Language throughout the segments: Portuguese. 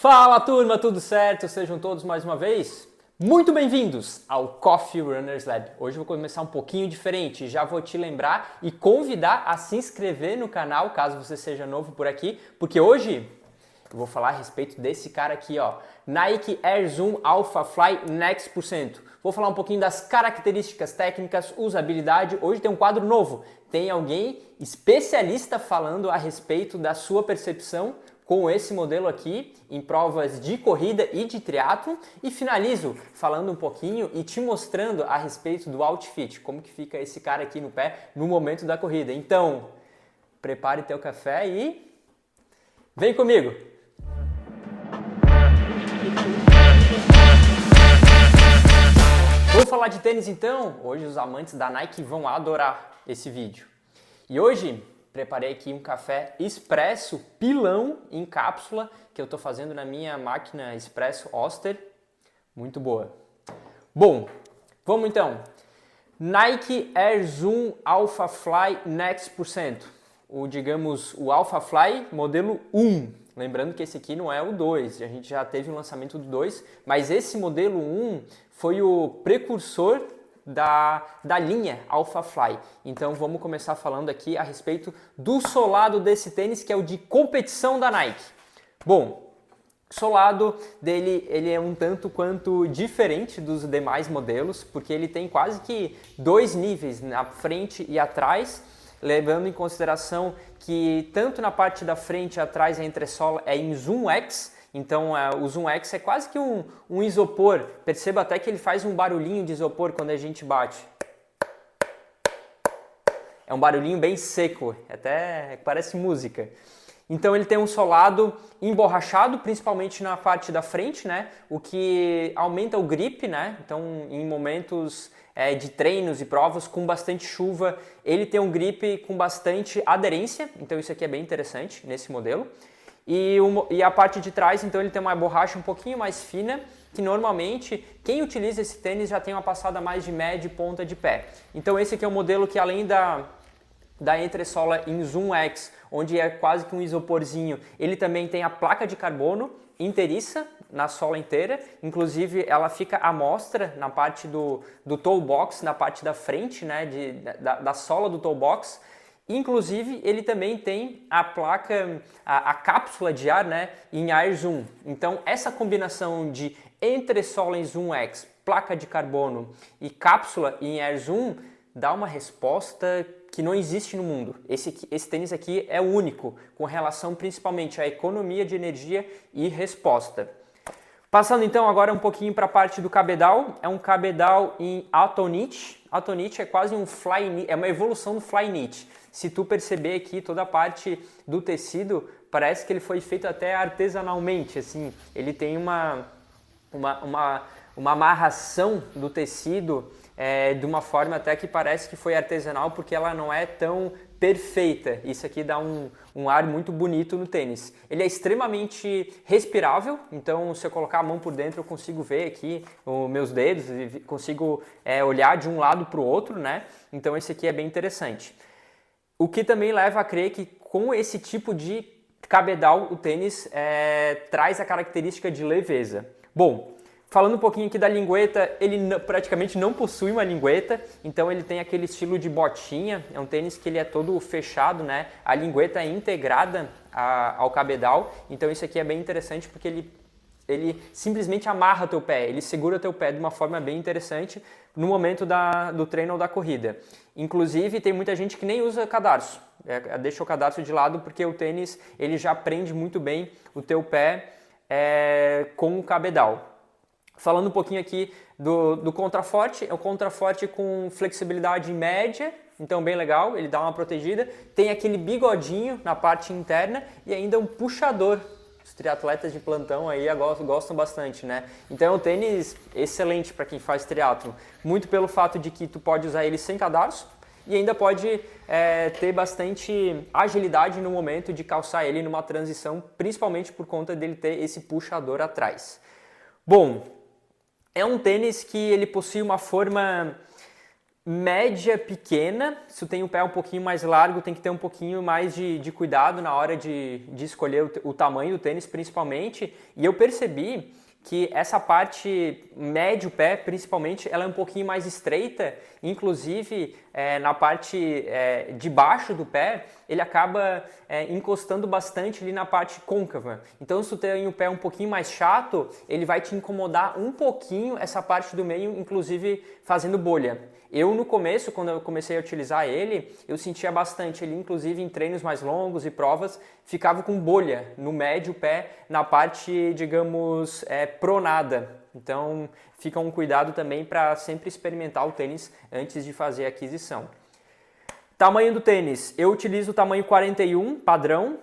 Fala turma, tudo certo? Sejam todos mais uma vez muito bem-vindos ao Coffee Runners Lab. Hoje eu vou começar um pouquinho diferente, já vou te lembrar e convidar a se inscrever no canal, caso você seja novo por aqui, porque hoje eu vou falar a respeito desse cara aqui, ó, Nike Air Zoom Alpha Fly Next%. Vou falar um pouquinho das características técnicas, usabilidade. Hoje tem um quadro novo, tem alguém especialista falando a respeito da sua percepção com esse modelo aqui em provas de corrida e de triatlo, e finalizo falando um pouquinho e te mostrando a respeito do outfit, como que fica esse cara aqui no pé no momento da corrida. Então, prepare teu café e vem comigo! Vamos falar de tênis então? Hoje os amantes da Nike vão adorar esse vídeo. E hoje preparei aqui um café expresso pilão em cápsula que eu estou fazendo na minha máquina Espresso Oster. Muito boa. Bom, vamos então. Nike Air Zoom Alpha Fly Next%. O Alpha Fly modelo 1. Lembrando que esse aqui não é o 2, a gente já teve o lançamento do 2, mas esse modelo 1 foi o precursor da linha Alpha Fly. Então vamos começar falando aqui a respeito do solado desse tênis, que é o de competição da Nike. Bom, o solado dele ele é um tanto quanto diferente dos demais modelos, porque ele tem quase que dois níveis, na frente e atrás, levando em consideração que tanto na parte da frente e atrás a entressola é em Zoom X. Então o Zoom X é quase que um isopor, perceba até que ele faz um barulhinho de isopor quando a gente bate. É um barulhinho bem seco, até parece música. Então ele tem um solado emborrachado, principalmente na parte da frente, né? O que aumenta o grip, né? Então em momentos de treinos e provas com bastante chuva, ele tem um grip com bastante aderência, então isso aqui é bem interessante nesse modelo. E a parte de trás, então, ele tem uma borracha um pouquinho mais fina, que normalmente quem utiliza esse tênis já tem uma passada mais de média e ponta de pé. Então esse aqui é um modelo que, além da entressola em Zoom X, onde é quase que um isoporzinho, ele também tem a placa de carbono inteiriça na sola inteira, inclusive ela fica à mostra na parte do toe box, na parte da frente, né, da sola do toe box. Inclusive, ele também tem a placa, a cápsula de ar, né, em Air Zoom. Então, essa combinação de entressola em Zoom X, placa de carbono e cápsula em Air Zoom dá uma resposta que não existe no mundo. Esse tênis aqui é único, com relação principalmente à economia de energia e resposta. Passando então agora um pouquinho para a parte do cabedal, é um cabedal em Atonit. Atonit é quase um fly knit, é uma evolução do fly knit. Se tu perceber aqui toda a parte do tecido, parece que ele foi feito até artesanalmente, assim. Ele tem uma amarração do tecido de uma forma até que parece que foi artesanal, porque ela não é tão perfeita. Isso aqui dá um ar muito bonito no tênis. Ele é extremamente respirável, então se eu colocar a mão por dentro eu consigo ver aqui os meus dedos, e consigo olhar de um lado para o outro, né? Então esse aqui é bem interessante. O que também leva a crer que com esse tipo de cabedal o tênis traz a característica de leveza. Bom, falando um pouquinho aqui da lingueta, ele praticamente não possui uma lingueta, então ele tem aquele estilo de botinha, é um tênis que ele é todo fechado, né? A lingueta é integrada ao cabedal, então isso aqui é bem interessante porque ele simplesmente amarra teu pé, ele segura teu pé de uma forma bem interessante no momento do treino ou da corrida. Inclusive tem muita gente que nem usa cadarço, deixa o cadarço de lado porque o tênis ele já prende muito bem o teu pé com o cabedal. Falando um pouquinho aqui do contraforte, é um contraforte com flexibilidade média, então bem legal, ele dá uma protegida. Tem aquele bigodinho na parte interna e ainda um puxador. Os triatletas de plantão aí gostam bastante, né? Então é um tênis excelente para quem faz triatlo. Muito pelo fato de que tu pode usar ele sem cadarço e ainda pode ter bastante agilidade no momento de calçar ele numa transição, principalmente por conta dele ter esse puxador atrás. Bom, é um tênis que ele possui uma forma média pequena. Se tu tem um pé um pouquinho mais largo, tem que ter um pouquinho mais de cuidado na hora de escolher o tamanho do tênis, principalmente. E eu percebi que essa parte médio pé, principalmente, ela é um pouquinho mais estreita, inclusive na parte de baixo do pé, ele acaba encostando bastante ali na parte côncava. Então, se tu tem o pé um pouquinho mais chato, ele vai te incomodar um pouquinho essa parte do meio, inclusive fazendo bolha. Eu, no começo, quando eu comecei a utilizar ele, eu sentia bastante ele, inclusive em treinos mais longos e provas, ficava com bolha no médio pé, na parte, digamos, pronada. Então, fica um cuidado também para sempre experimentar o tênis antes de fazer a aquisição. Tamanho do tênis, eu utilizo o tamanho 41, padrão.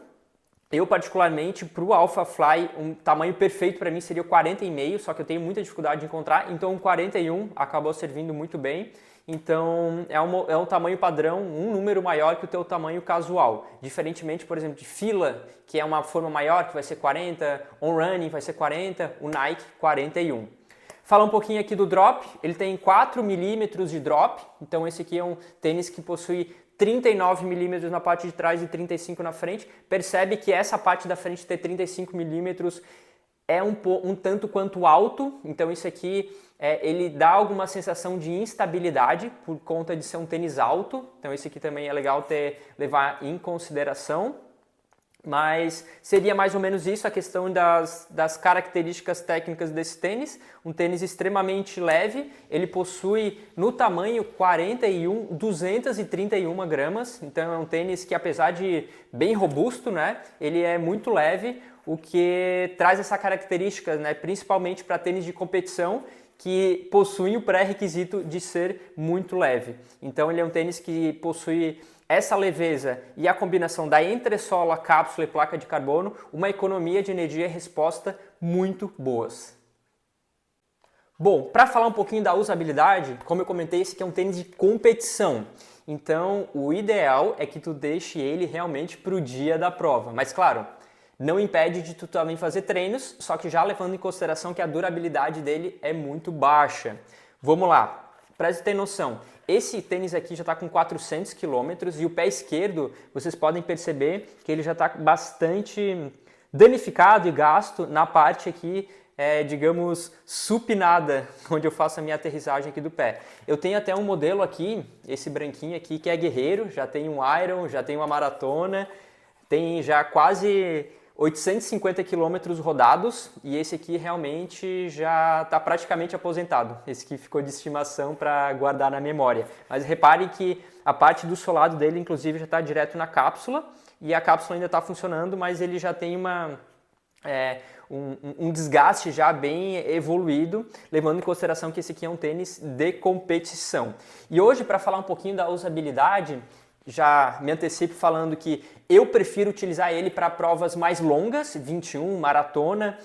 Eu, particularmente, para o Alpha Fly, um tamanho perfeito para mim seria o 40,5, só que eu tenho muita dificuldade de encontrar, então o 41 acabou servindo muito bem. Então, é um tamanho padrão, um número maior que o teu tamanho casual. Diferentemente, por exemplo, de fila, que é uma forma maior, que vai ser 40, on running vai ser 40, o Nike 41. Falar um pouquinho aqui do drop, ele tem 4 milímetros de drop, então esse aqui é um tênis que possui 39 milímetros na parte de trás e 35 na frente. Percebe que essa parte da frente ter 35 milímetros é um tanto quanto alto, então isso aqui ele dá alguma sensação de instabilidade por conta de ser um tênis alto, então esse aqui também é legal levar em consideração. Mas seria mais ou menos isso a questão das características técnicas desse tênis. Um tênis extremamente leve, ele possui no tamanho 231 gramas, então é um tênis que, apesar de bem robusto, né, ele é muito leve, o que traz essa característica, né, principalmente para tênis de competição, que possuem o pré-requisito de ser muito leve. Então ele é um tênis que possui essa leveza e a combinação da entressola, cápsula e placa de carbono, uma economia de energia e resposta muito boas. Bom, para falar um pouquinho da usabilidade, como eu comentei, esse aqui é um tênis de competição. Então o ideal é que tu deixe ele realmente para o dia da prova. Mas claro, não impede de tu também fazer treinos, só que já levando em consideração que a durabilidade dele é muito baixa. Vamos lá, para você ter noção, esse tênis aqui já está com 400 km e o pé esquerdo, vocês podem perceber que ele já está bastante danificado e gasto na parte aqui, digamos, supinada, onde eu faço a minha aterrissagem aqui do pé. Eu tenho até um modelo aqui, esse branquinho aqui, que é guerreiro, já tem um Iron, já tem uma maratona, tem já quase 850 quilômetros rodados e esse aqui realmente já está praticamente aposentado. Esse aqui ficou de estimação para guardar na memória. Mas repare que a parte do solado dele, inclusive, já está direto na cápsula e a cápsula ainda está funcionando, mas ele já tem um desgaste já bem evoluído, levando em consideração que esse aqui é um tênis de competição. E hoje, para falar um pouquinho da usabilidade, já me antecipo falando que eu prefiro utilizar ele para provas mais longas, 21, maratona.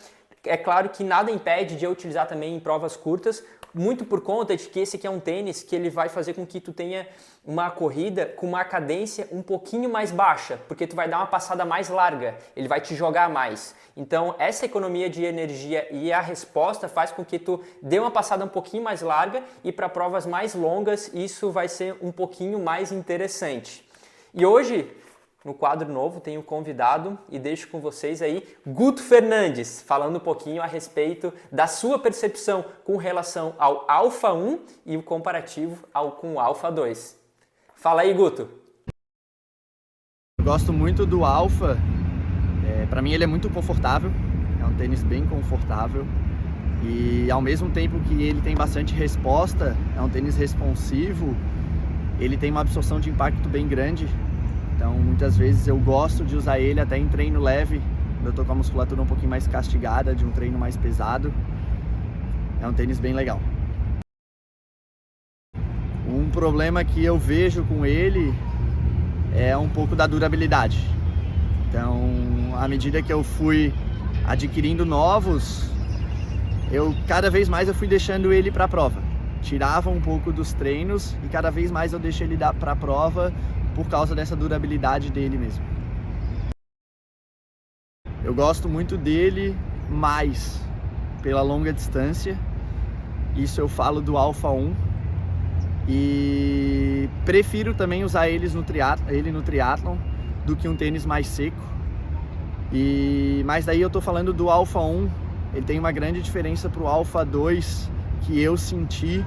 É claro que nada impede de eu utilizar também em provas curtas, muito por conta de que esse aqui é um tênis que ele vai fazer com que tu tenha uma corrida com uma cadência um pouquinho mais baixa, porque tu vai dar uma passada mais larga, ele vai te jogar mais. Então essa economia de energia e a resposta faz com que tu dê uma passada um pouquinho mais larga e para provas mais longas isso vai ser um pouquinho mais interessante. E hoje, no quadro novo, tenho convidado e deixo com vocês aí Guto Fernandes, falando um pouquinho a respeito da sua percepção com relação ao Alpha 1 e o comparativo com o Alpha 2. Fala aí, Guto. Eu gosto muito do Alpha, para mim ele é muito confortável, é um tênis bem confortável e ao mesmo tempo que ele tem bastante resposta, é um tênis responsivo, ele tem uma absorção de impacto bem grande. Então, muitas vezes eu gosto de usar ele até em treino leve, quando eu tô com a musculatura um pouquinho mais castigada, de um treino mais pesado. É um tênis bem legal. Um problema que eu vejo com ele é um pouco da durabilidade. Então, à medida que eu fui adquirindo novos, cada vez mais eu fui deixando ele para a prova. Tirava um pouco dos treinos e cada vez mais eu deixo ele para a prova, por causa dessa durabilidade dele mesmo. Eu gosto muito dele mais pela longa distância, isso eu falo do Alpha 1. E prefiro também usar ele no triatlon do que um tênis mais seco. Mas daí eu tô falando do Alpha 1, ele tem uma grande diferença pro Alpha 2 que eu senti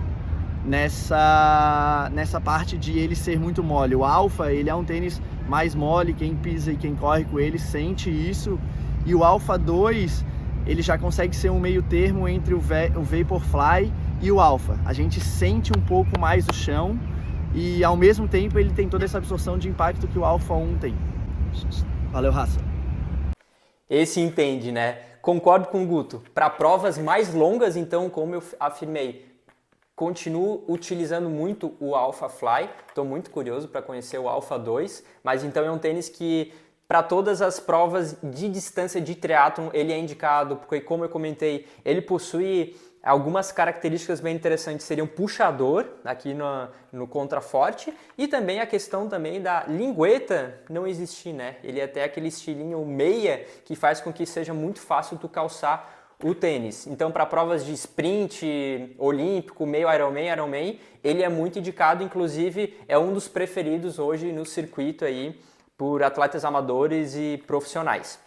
nessa parte de ele ser muito mole. O Alpha, ele é um tênis mais mole, quem pisa e quem corre com ele sente isso. E o Alpha 2, ele já consegue ser um meio termo entre o Vaporfly e o Alpha. A gente sente um pouco mais o chão e ao mesmo tempo ele tem toda essa absorção de impacto que o Alpha 1 tem. Valeu, raça! Esse entende, né? Concordo com o Guto. Para provas mais longas, então, como eu afirmei, continuo utilizando muito o Alpha Fly. Estou muito curioso para conhecer o Alpha 2, mas então é um tênis que para todas as provas de distância de triatlon ele é indicado, porque como eu comentei, ele possui algumas características bem interessantes, seriam puxador aqui no contraforte e também a questão também da lingueta não existir, né? Ele é até aquele estilinho meia que faz com que seja muito fácil tu calçar o tênis. Então para provas de sprint, olímpico, meio Ironman, ele é muito indicado, inclusive é um dos preferidos hoje no circuito aí por atletas amadores e profissionais.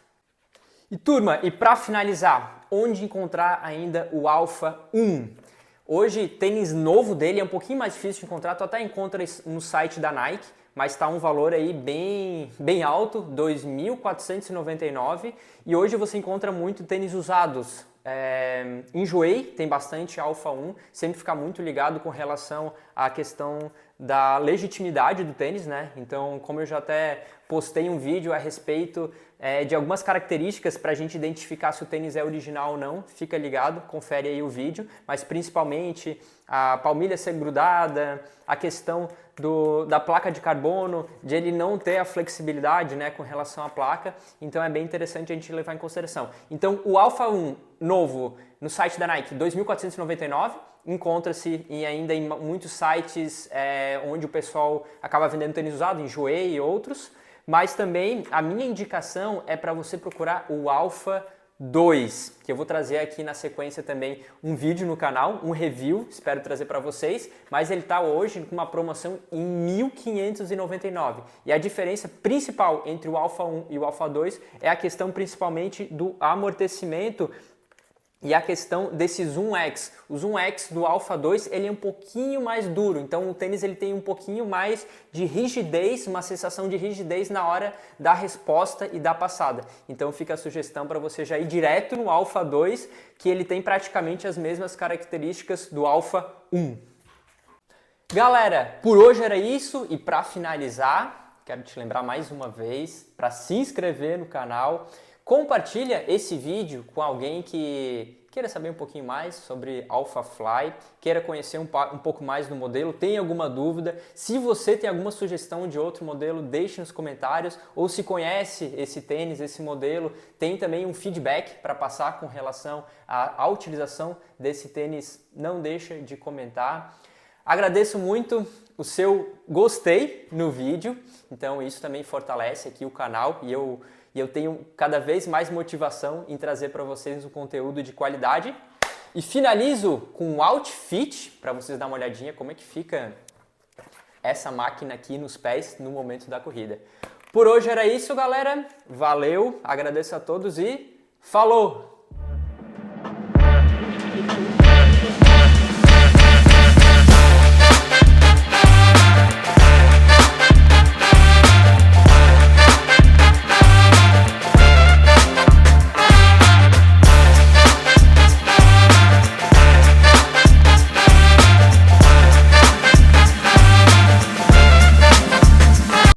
E turma, e para finalizar, onde encontrar ainda o Alpha 1? Hoje, tênis novo dele é um pouquinho mais difícil de encontrar, tu até encontra no site da Nike, mas está um valor aí bem alto, R$ 2.499, e hoje você encontra muito tênis usados. Enjoei, tem bastante Alpha 1, sempre ficar muito ligado com relação à questão da legitimidade do tênis, né? Então, como eu já até postei um vídeo a respeito de algumas características para a gente identificar se o tênis é original ou não, fica ligado, confere aí o vídeo, mas principalmente a palmilha ser grudada, a questão da placa de carbono, de ele não ter a flexibilidade, né, com relação à placa, então é bem interessante a gente levar em consideração. Então o Alpha 1 novo no site da Nike, 2.499, encontra-se ainda em muitos sites onde o pessoal acaba vendendo tênis usado, Enjoei e outros, mas também a minha indicação é para você procurar o Alpha 2, que eu vou trazer aqui na sequência também um vídeo no canal, um review, espero trazer para vocês, mas ele está hoje com uma promoção em 1.599. E a diferença principal entre o Alpha 1 e o Alpha 2 é a questão principalmente do amortecimento e a questão desse Zoom X. O Zoom X do Alpha 2 ele é um pouquinho mais duro, então o tênis ele tem um pouquinho mais de rigidez, uma sensação de rigidez na hora da resposta e da passada. Então fica a sugestão para você já ir direto no Alpha 2, que ele tem praticamente as mesmas características do Alpha 1. Galera, por hoje era isso e para finalizar, quero te lembrar mais uma vez para se inscrever no canal. Compartilha esse vídeo com alguém que queira saber um pouquinho mais sobre Alpha Fly, queira conhecer um pouco mais do modelo, tem alguma dúvida. Se você tem alguma sugestão de outro modelo, deixe nos comentários. Ou se conhece esse tênis, esse modelo, tem também um feedback para passar com relação à utilização desse tênis, não deixa de comentar. Agradeço muito o seu gostei no vídeo, então isso também fortalece aqui o canal e eu tenho cada vez mais motivação em trazer para vocês um conteúdo de qualidade. E finalizo com um outfit, para vocês darem uma olhadinha como é que fica essa máquina aqui nos pés no momento da corrida. Por hoje era isso, galera. Valeu, agradeço a todos e falou!